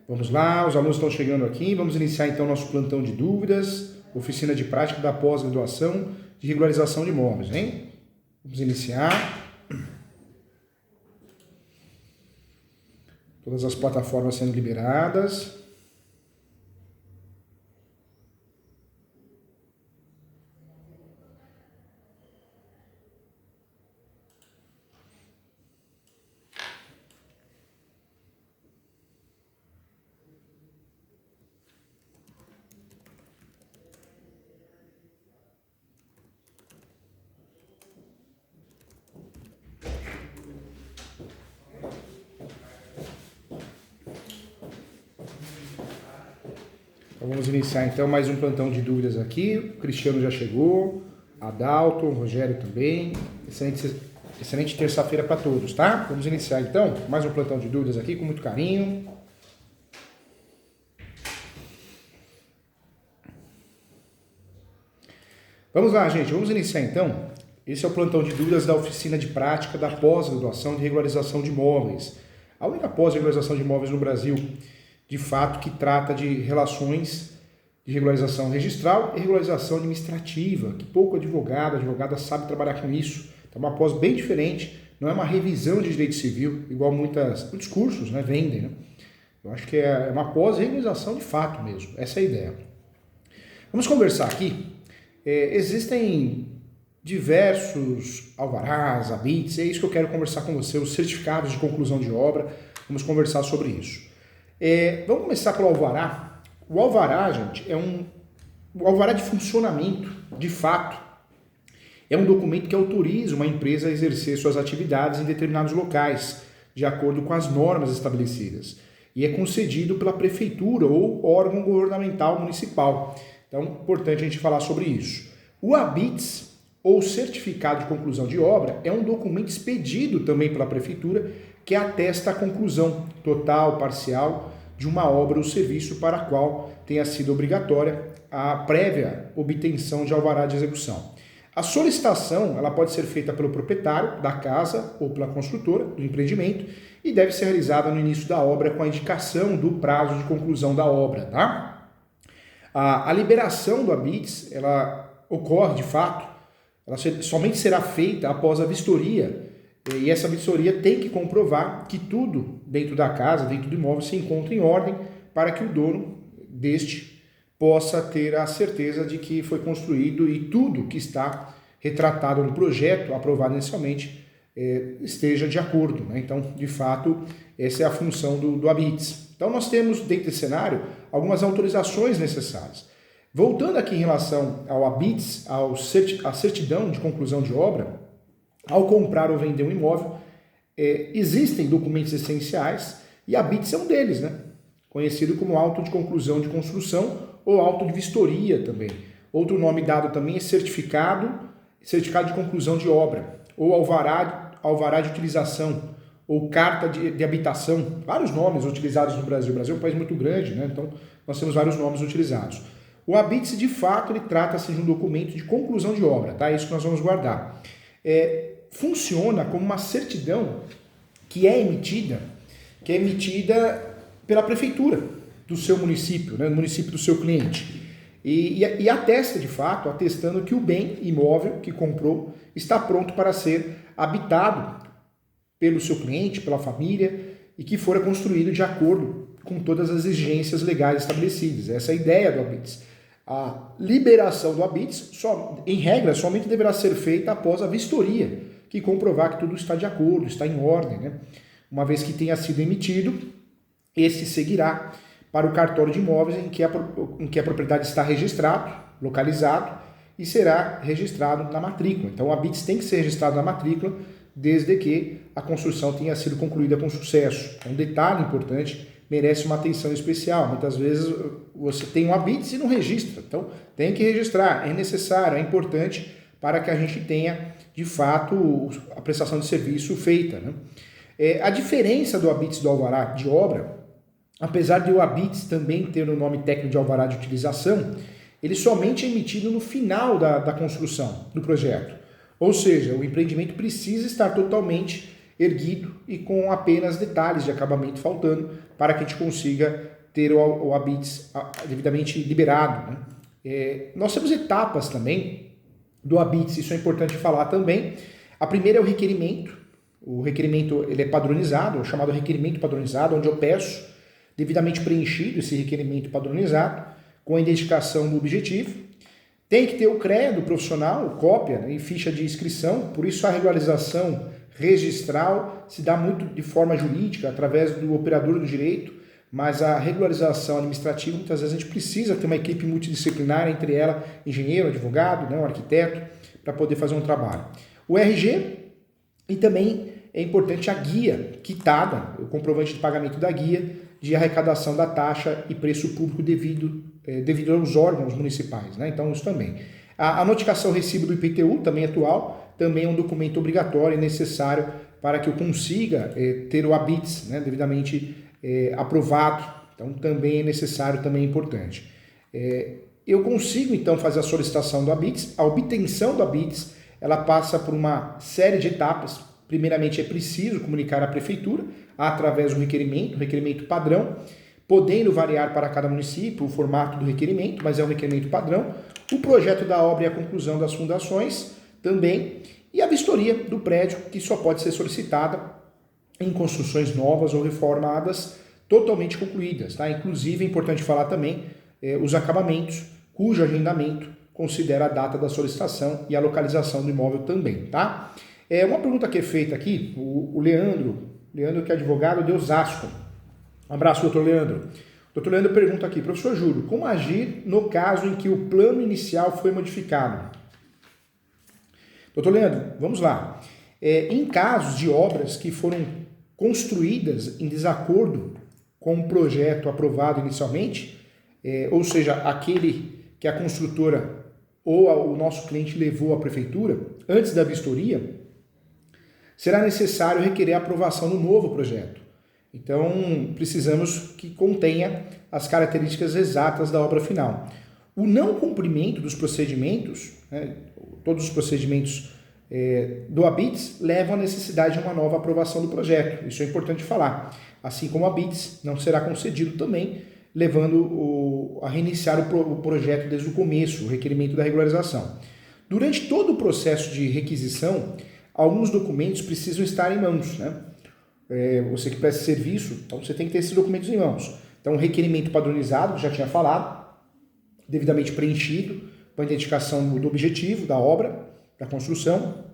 Vamos lá, os alunos estão chegando aqui. Vamos iniciar então nosso plantão de dúvidas, oficina de prática da pós-graduação de regularização de imóveis, hein? Vamos iniciar. Todas as plataformas sendo liberadas. Então vamos iniciar então mais um plantão de dúvidas aqui. O Cristiano já chegou, Adalto, o Rogério também. Excelente terça-feira para todos, tá? Vamos iniciar então mais um plantão de dúvidas aqui com muito carinho. Vamos lá, gente, vamos iniciar então. Esse é o plantão de dúvidas da oficina de prática da pós-graduação de regularização de imóveis. A única pós-regularização de imóveis no Brasil, de fato, que trata de relações de regularização registral e regularização administrativa, que pouco advogada sabe trabalhar com isso. Então, uma pós bem diferente, não é uma revisão de direito civil, igual muitos cursos, né, vendem, né? Eu acho que é uma pós-regularização de fato mesmo, essa é a ideia. Vamos conversar aqui. Existem diversos alvarás, habites, é isso que eu quero conversar com você, os certificados de conclusão de obra, vamos conversar sobre isso. Vamos começar pelo alvará. O alvará, gente, o alvará de funcionamento, de fato, é um documento que autoriza uma empresa a exercer suas atividades em determinados locais, de acordo com as normas estabelecidas, e é concedido pela prefeitura ou órgão governamental municipal. Então, é importante a gente falar sobre isso. O HABITS, ou Certificado de Conclusão de Obra, é um documento expedido também pela prefeitura que atesta a conclusão total, parcial, de uma obra ou serviço para a qual tenha sido obrigatória a prévia obtenção de alvará de execução. A solicitação ela pode ser feita pelo proprietário da casa ou pela construtora do empreendimento e deve ser realizada no início da obra com a indicação do prazo de conclusão da obra, tá? A liberação do HABITS, ela ocorre de fato, ela somente será feita após a vistoria, e essa vistoria tem que comprovar que tudo dentro da casa, dentro do imóvel, se encontra em ordem para que o dono deste possa ter a certeza de que foi construído e tudo que está retratado no projeto, aprovado inicialmente, esteja de acordo, né? Então, de fato, essa é a função do HABITS. Então, nós temos, dentro desse cenário, algumas autorizações necessárias. Voltando aqui em relação ao HABITS, à certidão de conclusão de obra, ao comprar ou vender um imóvel, existem documentos essenciais e HABITS é um deles, né? Conhecido como auto de conclusão de construção ou auto de vistoria também. Outro nome dado também é certificado de conclusão de obra, ou alvará de utilização, ou carta de habitação, vários nomes utilizados no Brasil. O Brasil é um país muito grande, né? Então nós temos vários nomes utilizados. O HABITS, de fato, ele trata-se de um documento de conclusão de obra, tá? É isso que nós vamos guardar. Funciona como uma certidão que é emitida pela prefeitura do seu município, né? Do município do seu cliente. E atesta, de fato, atestando que o bem imóvel que comprou está pronto para ser habitado pelo seu cliente, pela família, e que fora construído de acordo com todas as exigências legais estabelecidas. Essa é a ideia do HABITS. A liberação do HABITS, em regra, somente deverá ser feita após a vistoria, que comprovar que tudo está de acordo, está em ordem, né? Uma vez que tenha sido emitido, esse seguirá para o cartório de imóveis em que a propriedade está registrado, localizado, e será registrado na matrícula. Então, o HABITS tem que ser registrado na matrícula desde que a construção tenha sido concluída com sucesso. É um detalhe importante, merece uma atenção especial. Muitas vezes você tem um HABITS e não registra. Então, tem que registrar, é necessário, é importante para que a gente tenha, de fato, a prestação de serviço feita, né? A diferença do HABITS e do alvará de obra, apesar de o HABITS também ter o nome técnico de alvará de utilização, ele somente é emitido no final da construção do projeto. Ou seja, o empreendimento precisa estar totalmente erguido e com apenas detalhes de acabamento faltando para que a gente consiga ter o Habits devidamente liberado, né? Nós temos etapas também do Habits, isso é importante falar também. A primeira é o requerimento. O requerimento ele é padronizado, é o chamado requerimento padronizado, onde eu peço devidamente preenchido esse requerimento padronizado, com a identificação do objetivo. Tem que ter o CREA do profissional, cópia, né, e ficha de inscrição, por isso a regularização registral se dá muito de forma jurídica, através do operador do direito, mas a regularização administrativa, muitas vezes a gente precisa ter uma equipe multidisciplinar, entre ela engenheiro, advogado, né, um arquiteto, para poder fazer um trabalho. O RG e também é importante a guia quitada, o comprovante de pagamento da guia de arrecadação da taxa e preço público devido aos órgãos municipais, né? Então isso também. A notificação recibo do IPTU, também atual, também é um documento obrigatório e necessário para que eu consiga ter o Habits, né, devidamente aprovado. Então também é necessário, também é importante. Eu consigo então fazer a solicitação do Habits. A obtenção do Habits, ela passa por uma série de etapas. Primeiramente é preciso comunicar à prefeitura através do requerimento padrão, podendo variar para cada município o formato do requerimento, mas é um requerimento padrão. O projeto da obra e a conclusão das fundações também, e a vistoria do prédio, que só pode ser solicitada em construções novas ou reformadas totalmente concluídas, tá? Inclusive é importante falar também os acabamentos, cujo agendamento considera a data da solicitação e a localização do imóvel também, tá? Uma pergunta que é feita aqui, o Leandro que é advogado de Osasco. Um abraço, doutor Leandro. Doutor Leandro pergunta aqui, professor Júlio, como agir no caso em que o plano inicial foi modificado? Doutor Leandro, vamos lá. Em casos de obras que foram construídas em desacordo com o projeto aprovado inicialmente, ou seja, aquele que a construtora ou o nosso cliente levou à prefeitura, antes da vistoria, será necessário requerer a aprovação do novo projeto. Então, precisamos que contenha as características exatas da obra final. O não cumprimento dos procedimentos, né, todos os procedimentos do Habits, levam à necessidade de uma nova aprovação do projeto. Isso é importante falar. Assim como o Habits não será concedido também, levando a reiniciar o projeto desde o começo, o requerimento da regularização. Durante todo o processo de requisição, alguns documentos precisam estar em mãos, né? Você que presta serviço, então você tem que ter esses documentos em mãos. Então, o requerimento padronizado, que já tinha falado, devidamente preenchido, com a identificação do objetivo da obra, da construção.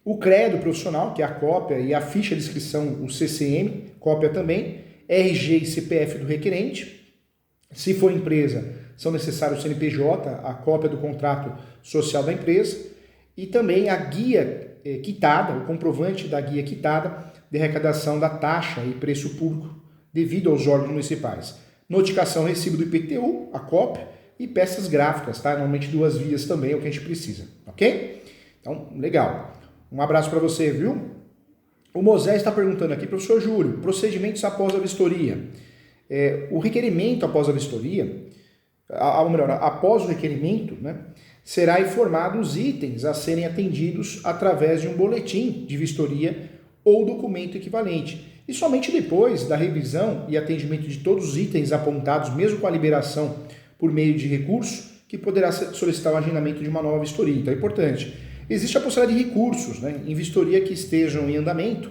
O CREA do profissional, que é a cópia, e a ficha de inscrição, o CCM, cópia também. RG e CPF do requerente. Se for empresa, são necessários o CNPJ, a cópia do contrato social da empresa. E também a guia quitada, o comprovante da guia quitada de arrecadação da taxa e preço público devido aos órgãos municipais. Notificação recibo do IPTU, a cópia, e peças gráficas, tá? Normalmente 2 vias também é o que a gente precisa, ok? Então, legal. Um abraço para você, viu? O Moisés está perguntando aqui, professor Júlio, procedimentos após a vistoria. O requerimento após a vistoria, ou melhor, após o requerimento, né, será informado os itens a serem atendidos através de um boletim de vistoria ou documento equivalente. E somente depois da revisão e atendimento de todos os itens apontados, mesmo com a liberação por meio de recurso, que poderá solicitar o agendamento de uma nova vistoria. Então é importante. Existe a possibilidade de recursos, né, em vistoria que estejam em andamento.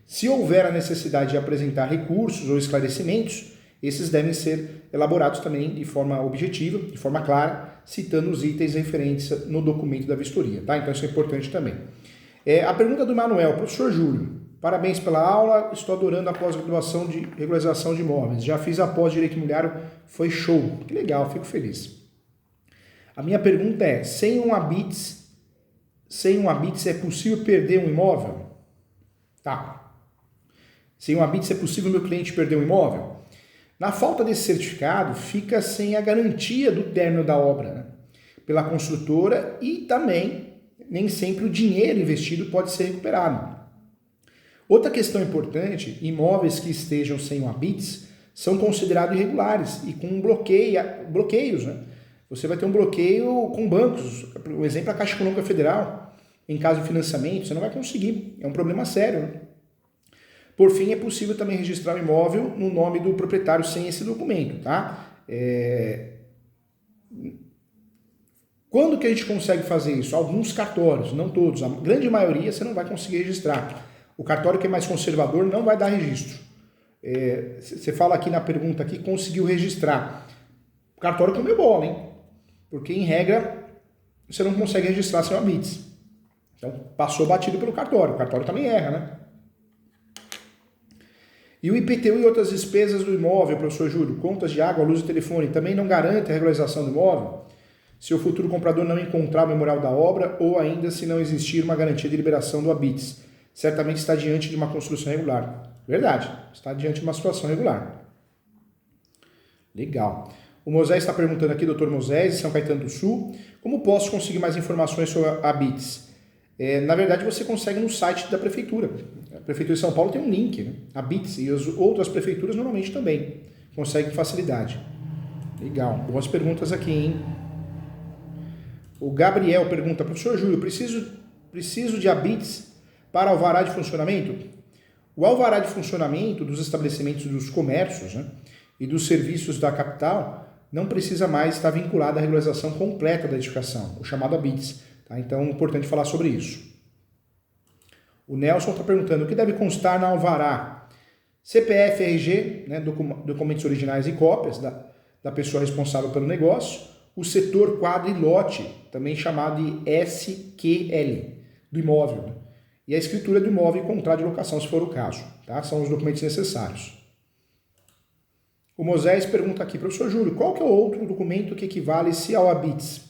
Se houver a necessidade de apresentar recursos ou esclarecimentos, esses devem ser elaborados também de forma objetiva, de forma clara, citando os itens referentes no documento da vistoria, tá? Então isso é importante também. A pergunta do Manuel, professor Júlio, parabéns pela aula, estou adorando a pós-graduação de regularização de imóveis, já fiz a pós-direito imobiliário, foi show, que legal, fico feliz. A minha pergunta é, sem um Habits é possível perder um imóvel? Tá. Sem um Habits é possível meu cliente perder um imóvel? Na falta desse certificado, fica sem a garantia do término da obra, né, pela construtora, e também nem sempre o dinheiro investido pode ser recuperado. Outra questão importante, imóveis que estejam sem o Habits são considerados irregulares e com bloqueios, né? Você vai ter um bloqueio com bancos, por exemplo, a Caixa Econômica Federal, em caso de financiamento, você não vai conseguir, é um problema sério, né? Por fim, é possível também registrar o imóvel no nome do proprietário sem esse documento, tá? Quando que a gente consegue fazer isso? Alguns cartórios, não todos. A grande maioria você não vai conseguir registrar. O cartório que é mais conservador não vai dar registro. Você fala aqui na pergunta aqui, conseguiu registrar. O cartório comeu bola, hein? Porque, em regra, você não consegue registrar sem o ABITS. Então, passou batido pelo cartório. O cartório também erra, né? E o IPTU e outras despesas do imóvel, professor Júlio, contas de água, luz e telefone, também não garante a regularização do imóvel? Se o futuro comprador não encontrar o memorial da obra ou ainda se não existir uma garantia de liberação do ABITS, certamente está diante de uma construção regular. Verdade, está diante de uma situação regular. Legal. O Moisés está perguntando aqui, doutor Moisés, de São Caetano do Sul, como posso conseguir mais informações sobre a ABITS? Na verdade, você consegue no site da Prefeitura. A Prefeitura de São Paulo tem um link, né? A ABITS, e as outras prefeituras normalmente também conseguem com facilidade. Legal, boas perguntas aqui, hein? O Gabriel pergunta, professor Júlio, preciso de ABITS para alvará de funcionamento? O alvará de funcionamento dos estabelecimentos dos comércios, né, e dos serviços da capital não precisa mais estar vinculado à regularização completa da edificação, o chamado ABITS. Tá? Então é importante falar sobre isso. O Nelson está perguntando, o que deve constar na alvará? CPF, RG, né, documentos originais e cópias da pessoa responsável pelo negócio, o setor, quadro e lote, também chamado de SQL, do imóvel, né? E a escritura do imóvel e contrato de locação, se for o caso. Tá? São os documentos necessários. O Moisés pergunta aqui, professor Júlio, qual que é o outro documento que equivale-se ao ABITS?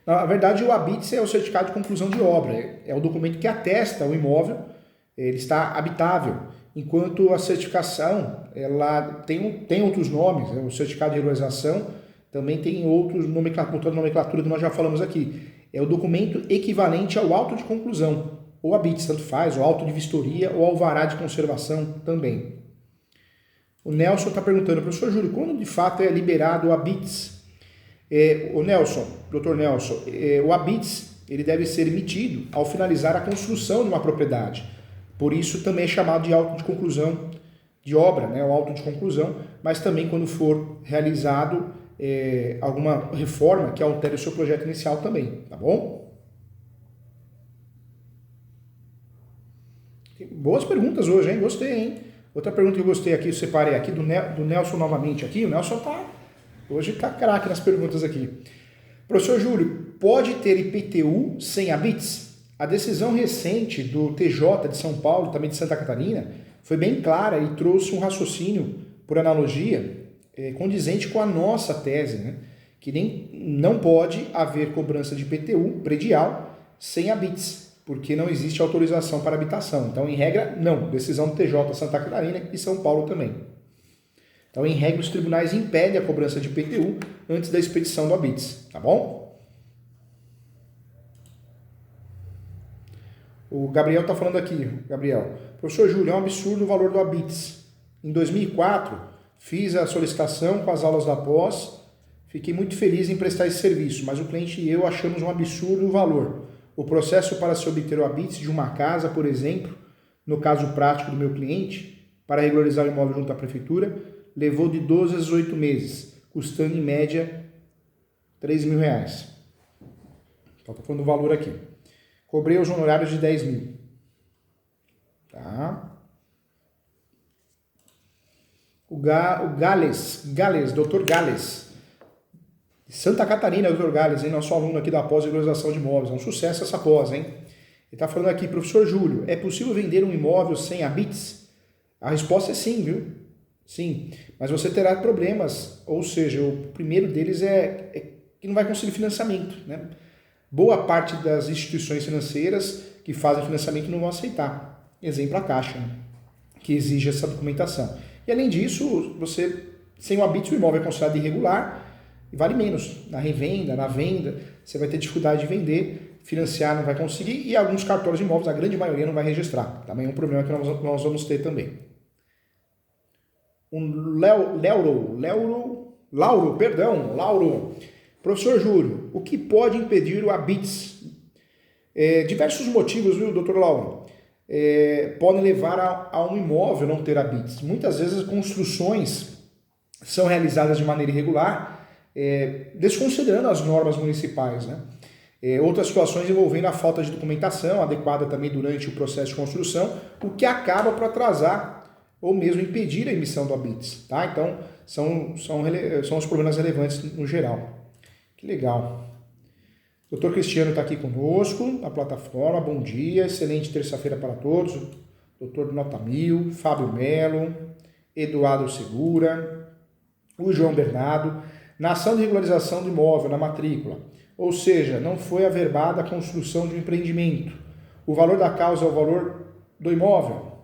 Na verdade, o ABITS é o certificado de conclusão de obra. É o documento que atesta o imóvel, ele está habitável. Enquanto a certificação, ela tem outros nomes, né? O certificado de regularização também tem outra nomenclatura que nós já falamos aqui. É o documento equivalente ao auto de conclusão, ou ABITS, tanto faz, ou auto de vistoria, ou alvará de conservação também. O Nelson está perguntando, professor Júlio, quando de fato é liberado o ABITS? O Nelson, doutor Nelson, o ABITS ele deve ser emitido ao finalizar a construção de uma propriedade. Por isso também é chamado de auto de conclusão de obra, né, o auto de conclusão, mas também quando for realizado alguma reforma que altere o seu projeto inicial também, tá bom? Boas perguntas hoje, hein? Gostei, hein? Outra pergunta que eu gostei aqui, eu separei aqui do Nelson novamente aqui. O Nelson hoje tá craque nas perguntas aqui. Professor Júlio, pode ter IPTU sem ABITS? A decisão recente do TJ de São Paulo, também de Santa Catarina, foi bem clara e trouxe um raciocínio, por analogia, condizente com a nossa tese, né? Que não pode haver cobrança de IPTU predial sem ABITS, porque não existe autorização para habitação. Então, em regra, não. Decisão do TJ Santa Catarina e São Paulo também. Então, em regra, os tribunais impedem a cobrança de IPTU antes da expedição do ABITS, tá bom? O Gabriel está falando aqui, Gabriel. Professor Júlio, é um absurdo o valor do ABITS. Em 2004, fiz a solicitação com as aulas da pós, fiquei muito feliz em prestar esse serviço, mas o cliente e eu achamos um absurdo o valor. O processo para se obter o ABITS de uma casa, por exemplo, no caso prático do meu cliente, para regularizar o imóvel junto à prefeitura, levou de 12 a 18 meses, custando em média R$3.000. Então, estou falando do valor aqui. Cobrei os honorários de 10 mil. Tá? O Gales, Dr. Gales, Santa Catarina, Dr. Gales, hein? Nosso aluno aqui da pós-regularização de imóveis. É um sucesso essa pós, hein? Ele está falando aqui, professor Júlio, é possível vender um imóvel sem ABITS? A resposta é sim, viu? Sim, mas você terá problemas, ou seja, o primeiro deles é que não vai conseguir financiamento, né? Boa parte das instituições financeiras que fazem financiamento não vão aceitar. Exemplo, a Caixa, né? Que exige essa documentação. E além disso, você, sem o ABITS, o imóvel é considerado irregular e vale menos. Na revenda, na venda, você vai ter dificuldade de vender, financiar não vai conseguir e alguns cartórios de imóveis, a grande maioria, não vai registrar. Também é um problema que nós vamos ter também. Lauro. Professor Júlio, o que pode impedir o ABITS? Diversos motivos, viu, doutor Lauro? podem levar a um imóvel não ter habites. Muitas vezes as construções são realizadas de maneira irregular, desconsiderando as normas municipais, né? Outras situações envolvendo a falta de documentação adequada também durante o processo de construção, o que acaba por atrasar ou mesmo impedir a emissão do habites, tá? Então, são os problemas relevantes no geral. Que legal. Doutor Cristiano está aqui conosco na plataforma. Bom dia, excelente terça-feira para todos. Doutor Nota Mil, Fábio Melo, Eduardo Segura, o João Bernardo. Na ação de regularização do imóvel, na matrícula, ou seja, não foi averbada a construção de um empreendimento. O valor da causa é o valor do imóvel.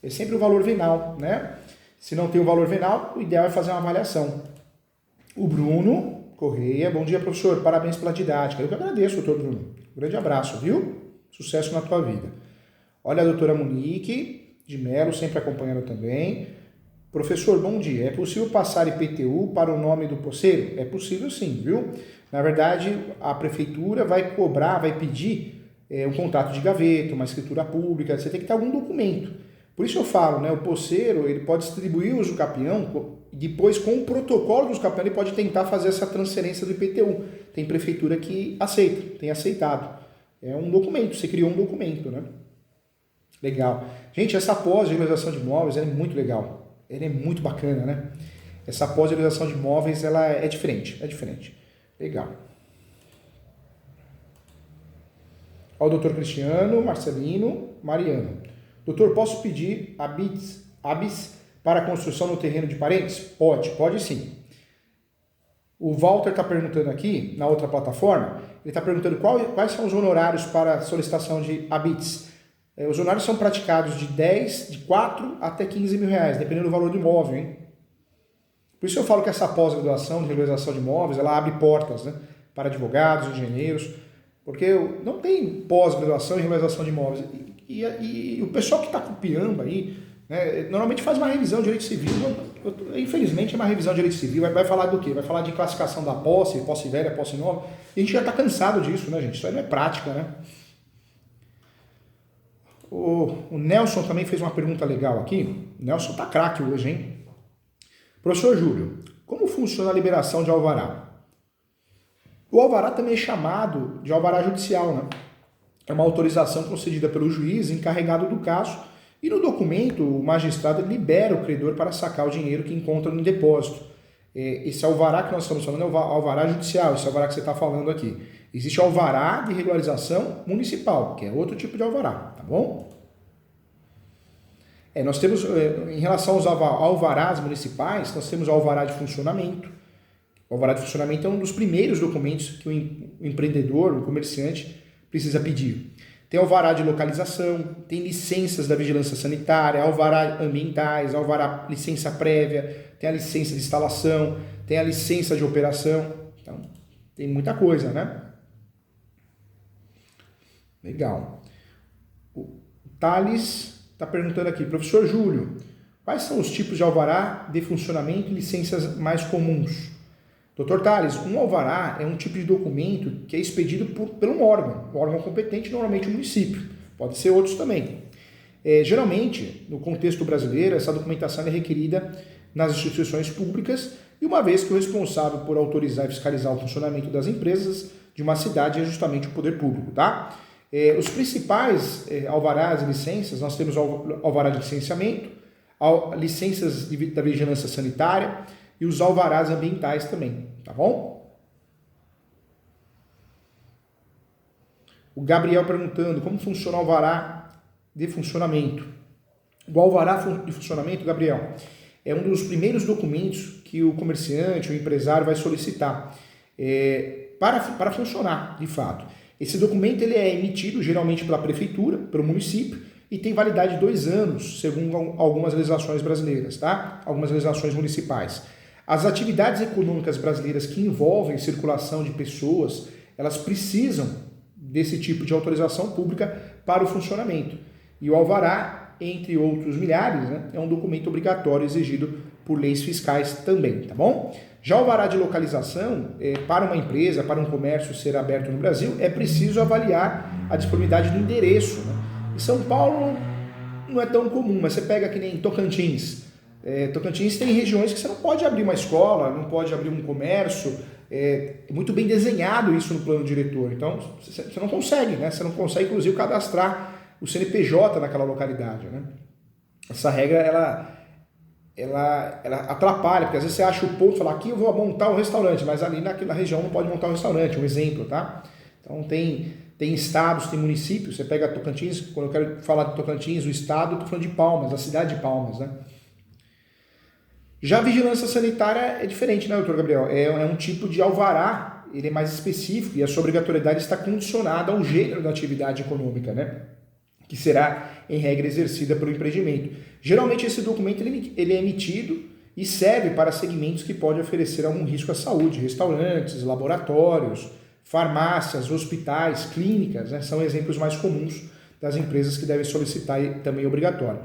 É sempre o valor venal, né? Se não tem o valor venal, o ideal é fazer uma avaliação. O Bruno Correia, bom dia, professor, parabéns pela didática. Eu que agradeço, doutor Bruno. Um grande abraço, viu? Sucesso na tua vida. Olha a doutora Monique de Melo, sempre acompanhando também. Professor, bom dia. É possível passar IPTU para o nome do posseiro? É possível sim, viu? Na verdade, a prefeitura vai cobrar, vai pedir um contrato de gaveta, uma escritura pública, você tem que ter algum documento. Por isso eu falo, né? O posseiro, ele pode distribuir o usucapião e depois, com o protocolo do usucapião, ele pode tentar fazer essa transferência do IPTU. Tem prefeitura que aceita, tem aceitado. É um documento, você criou um documento, né? Legal. Gente, essa pós-regularização de imóveis é muito legal. Ela é muito bacana, né? Essa pós-regularização de imóveis, ela é diferente, Legal. Olha o doutor Cristiano, Marcelino, Mariano. Doutor, posso pedir habis para a construção no terreno de parentes? Pode sim. O Walter está perguntando aqui, na outra plataforma, ele está perguntando quais são os honorários para solicitação de habits. Os honorários são praticados de 4 até 15 mil reais, dependendo do valor do imóvel, hein? Por isso eu falo que essa pós-graduação de regularização de imóveis, ela abre portas, né, para advogados, engenheiros, porque não tem pós-graduação em regularização de imóveis. E o pessoal que está copiando aí, né, normalmente faz uma revisão de direito civil, infelizmente é uma revisão de direito civil, vai falar do quê? Vai falar de classificação da posse velha, posse nova, e a gente já está cansado disso, né, gente? Isso aí não é prática, né? O Nelson também fez uma pergunta legal aqui. O Nelson tá craque hoje, hein? Professor Júlio, como funciona a liberação de alvará? O alvará também é chamado de alvará judicial, né? É uma autorização concedida pelo juiz encarregado do caso e no documento o magistrado libera o credor para sacar o dinheiro que encontra no depósito. Esse alvará que nós estamos falando é o alvará judicial, esse alvará que você está falando aqui. Existe alvará de regularização municipal, que é outro tipo de alvará, tá bom? Nós temos, em relação aos alvarás municipais, nós temos o alvará de funcionamento. O alvará de funcionamento é um dos primeiros documentos que o empreendedor, o comerciante, precisa pedir. Tem alvará de localização, tem licenças da vigilância sanitária, alvará ambientais, alvará licença prévia, tem a licença de instalação, tem a licença de operação. Então, tem muita coisa, né? Legal. O Thales está perguntando aqui, professor Júlio, quais são os tipos de alvará de funcionamento e licenças mais comuns? Doutor Thales, um alvará é um tipo de documento que é expedido por um órgão competente, normalmente o município, pode ser outros também. Geralmente, no contexto brasileiro, essa documentação é requerida nas instituições públicas e uma vez que o responsável por autorizar e fiscalizar o funcionamento das empresas de uma cidade é justamente o poder público, tá? Os principais alvarás e licenças, nós temos alvará de licenciamento, licenças da vigilância sanitária e os alvarás ambientais também, tá bom? O Gabriel perguntando como funciona o alvará de funcionamento. O alvará de funcionamento, Gabriel, é um dos primeiros documentos que o comerciante, o empresário vai solicitar para funcionar, de fato. Esse documento ele é emitido geralmente pela prefeitura, pelo município, e tem validade de 2 anos, segundo algumas legislações brasileiras, tá? Algumas legislações municipais. As atividades econômicas brasileiras que envolvem circulação de pessoas, elas precisam desse tipo de autorização pública para o funcionamento. E o alvará, entre outros milhares, né, é um documento obrigatório exigido por leis fiscais também, tá bom? Já o alvará de localização, para uma empresa, para um comércio ser aberto no Brasil, é preciso avaliar a disponibilidade do endereço, né? Em São Paulo não é tão comum, mas você pega que nem Tocantins. Tocantins tem regiões que você não pode abrir uma escola, não pode abrir um comércio, é muito bem desenhado isso no plano diretor. Então, você não consegue, né? Você não consegue, inclusive, cadastrar o CNPJ naquela localidade, né? Essa regra, ela atrapalha, porque às vezes você acha o ponto e fala, aqui eu vou montar um restaurante, mas ali naquela região não pode montar um restaurante, um exemplo, tá? Então, tem estados, tem municípios, você pega Tocantins, quando eu quero falar de Tocantins, o estado, eu estou falando de Palmas, a cidade de Palmas, né? Já a vigilância sanitária é diferente, né, doutor Gabriel? É um tipo de alvará, ele é mais específico e a sua obrigatoriedade está condicionada ao gênero da atividade econômica, né? Que será, em regra, exercida pelo empreendimento. Geralmente esse documento ele é emitido e serve para segmentos que podem oferecer algum risco à saúde, restaurantes, laboratórios, farmácias, hospitais, clínicas, né? São exemplos mais comuns das empresas que devem solicitar e também obrigatório.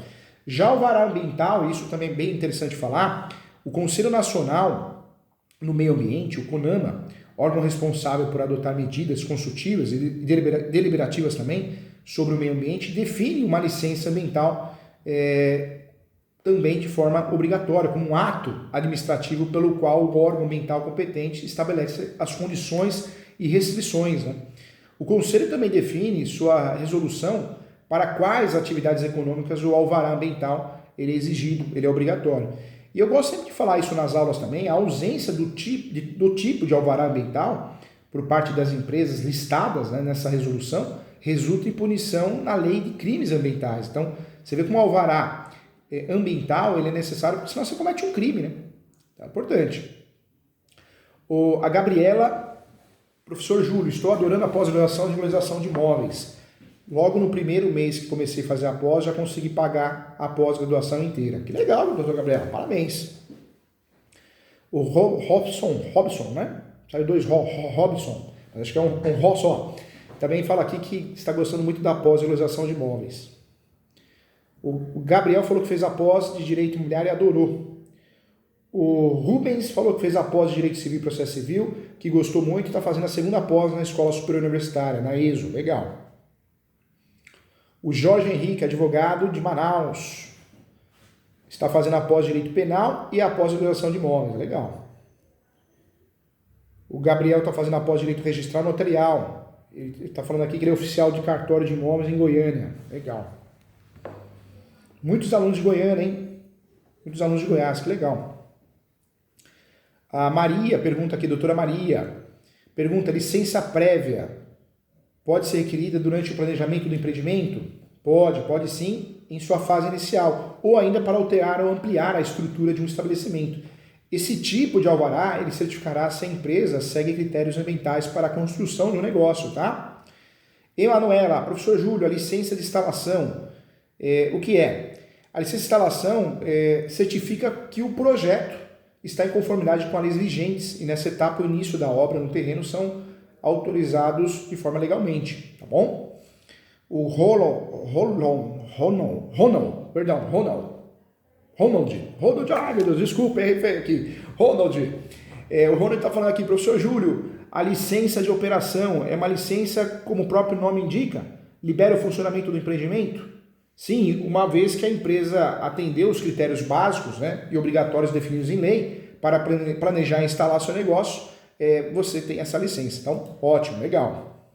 Já o alvará ambiental, isso também é bem interessante falar, o Conselho Nacional no Meio Ambiente, o CONAMA, órgão responsável por adotar medidas consultivas e deliberativas também sobre o meio ambiente, define uma licença ambiental também de forma obrigatória, como um ato administrativo pelo qual o órgão ambiental competente estabelece as condições e restrições, né? O Conselho também define sua resolução para quais atividades econômicas o alvará ambiental ele é exigido, ele é obrigatório. E eu gosto sempre de falar isso nas aulas também, a ausência do tipo de alvará ambiental por parte das empresas listadas, né, nessa resolução, resulta em punição na lei de crimes ambientais. Então, você vê como o alvará ambiental ele é necessário, porque senão você comete um crime, né? Então, é importante. A Gabriela, professor Júlio, estou adorando a pós-graduação de regularização de imóveis. Logo no primeiro mês que comecei a fazer a pós, já consegui pagar a pós-graduação inteira. Que legal, doutor Gabriela, parabéns. O Robson, né? Saiu dois Robson, mas acho que é um Ró só. Também fala aqui que está gostando muito da pós-regularização de imóveis. O Gabriel falou que fez a pós de Direito Imobiliário e adorou. O Rubens falou que fez a pós de Direito Civil e Processo Civil, que gostou muito e está fazendo a segunda pós na Escola Superior Universitária, na ESO. Legal. O Jorge Henrique, advogado de Manaus, está fazendo a pós de Direito Penal e a pós-graduação de imóveis. Legal. O Gabriel está fazendo a pós de Direito Registral Notarial. Ele está falando aqui que ele é oficial de cartório de imóveis em Goiânia. Legal. Muitos alunos de Goiânia, hein? Muitos alunos de Goiás, que legal. A Maria pergunta aqui, doutora Maria, pergunta, licença prévia pode ser requerida durante o planejamento do empreendimento? Pode sim, em sua fase inicial, ou ainda para alterar ou ampliar a estrutura de um estabelecimento. Esse tipo de alvará, ele certificará se a empresa segue critérios ambientais para a construção de um negócio, tá? Emanuela, professor Júlio, a licença de instalação, o que é? A licença de instalação certifica que o projeto está em conformidade com as leis vigentes e nessa etapa o início da obra no terreno são autorizados de forma legalmente, tá bom? O Ronald, ai meu Deus, desculpa, errei aqui, Ronald, o Ronald está falando aqui, professor Júlio, a licença de operação é uma licença, como o próprio nome indica, libera o funcionamento do empreendimento? Sim, uma vez que a empresa atendeu os critérios básicos, né, e obrigatórios definidos em lei para planejar e instalar seu negócio, você tem essa licença. Então, ótimo, legal.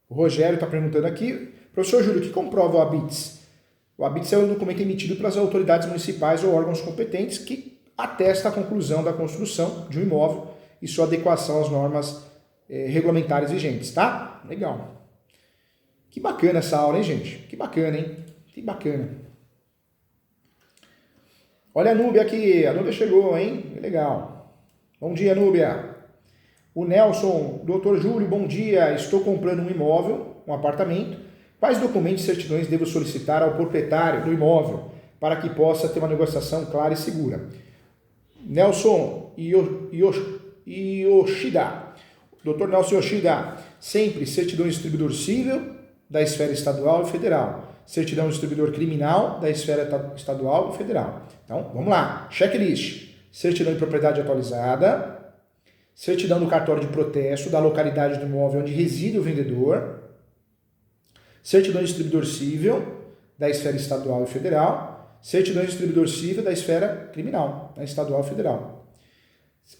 O Rogério está perguntando aqui, professor Júlio, o que comprova o ABITS? O ABITS é um documento emitido pelas autoridades municipais ou órgãos competentes que atesta a conclusão da construção de um imóvel e sua adequação às normas regulamentares vigentes, tá? Legal. Que bacana essa aula, hein, gente? Que bacana, hein? Que bacana. Olha a Núbia aqui, a Núbia chegou, hein? Legal. Bom dia, Núbia. O Nelson, doutor Júlio, bom dia. Estou comprando um imóvel, um apartamento. Quais documentos e certidões devo solicitar ao proprietário do imóvel para que possa ter uma negociação clara e segura? Nelson Yoshida. Doutor Nelson Yoshida, sempre certidão de distribuidor civil da esfera estadual e federal. Certidão de distribuidor criminal da esfera estadual e federal. Então, vamos lá. Checklist. Certidão de propriedade atualizada, certidão do cartório de protesto da localidade do imóvel onde reside o vendedor, certidão de distribuidor civil da esfera estadual e federal, certidão de distribuidor civil da esfera criminal, da estadual e federal.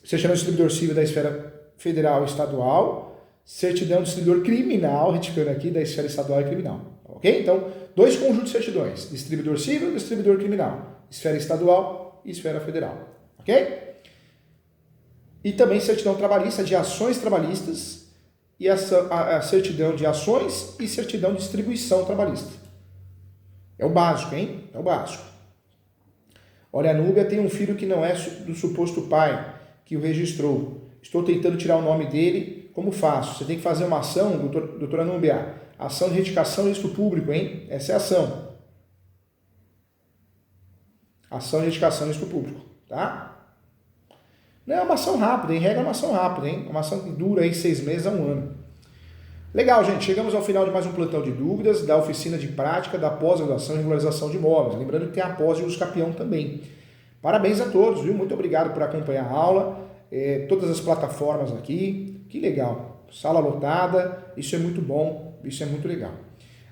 Certidão de distribuidor civil da esfera federal e estadual, certidão de distribuidor criminal, retificando aqui, da esfera estadual e criminal. Ok? Então, 2 conjuntos de certidões, distribuidor civil e distribuidor criminal, esfera estadual e esfera federal. Ok? E também certidão trabalhista de ações trabalhistas e a certidão de ações e certidão de distribuição trabalhista. É o básico, hein? É o básico. Olha, a Núbia tem um filho que não é do suposto pai que o registrou. Estou tentando tirar o nome dele. Como faço? Você tem que fazer uma ação, doutora Núbia. Ação de retificação do registro público, hein? Essa é a ação. Ação de retificação do registro público, tá? Não é uma ação rápida, em regra é uma ação rápida, hein? Uma ação que dura aí 6 meses a 1 ano. Legal, gente. Chegamos ao final de mais um plantão de dúvidas da oficina de prática da pós-graduação em regularização de imóveis. Lembrando que tem a pós de uso capião também. Parabéns a todos, viu? Muito obrigado por acompanhar a aula. Todas as plataformas aqui. Que legal. Sala lotada. Isso é muito bom. Isso é muito legal.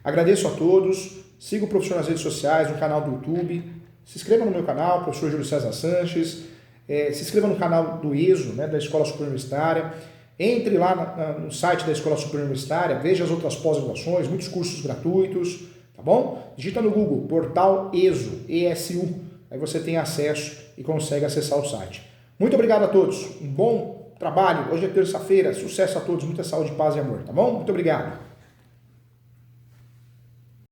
Agradeço a todos. Siga o professor nas redes sociais, no canal do YouTube. Se inscreva no meu canal, professor Júlio César Sanches. Se inscreva no canal do ESO, né, da Escola Superior Universitária. Entre lá no site da Escola Superior Universitária, veja as outras pós-graduações, muitos cursos gratuitos, tá bom? Digita no Google, portal ESO, ESU, aí você tem acesso e consegue acessar o site. Muito obrigado a todos, um bom trabalho, hoje é terça-feira, sucesso a todos, muita saúde, paz e amor, tá bom? Muito obrigado.